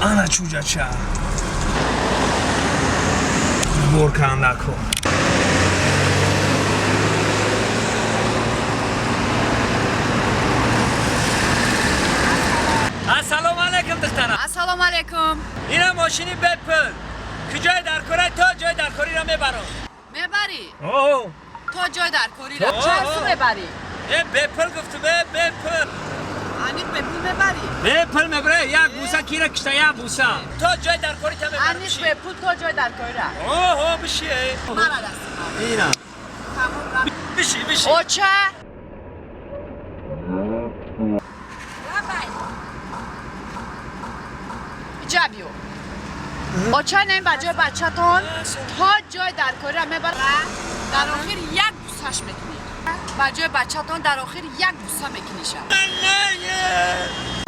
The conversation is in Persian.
ana çucaça. Borkandako. Assalomu alaykum dixtara. Assalomu alaykum. Ina mashini bepul. Kujay dar koray to joy dar kori ra mebaram. Mebari. Oh. تو جای در کاری را تو؟ چند سو ببری؟ بپل گفتم بپل. انیق بپول ببری؟ بپل مبره یک بوسه کی را کشته یک بوسه. تو جای در کاری تا میبرم انیق بپول تو جای در کاری را اوه بشیه. مرا دست اینا تمام را بشی اوچه اینجا بیو اوچه نیم بجای بچه تون تا جای در کاری را میبره در آخر یک بوسش میکنی بجای بچه تون در آخر یک بوسه میکنی شد نه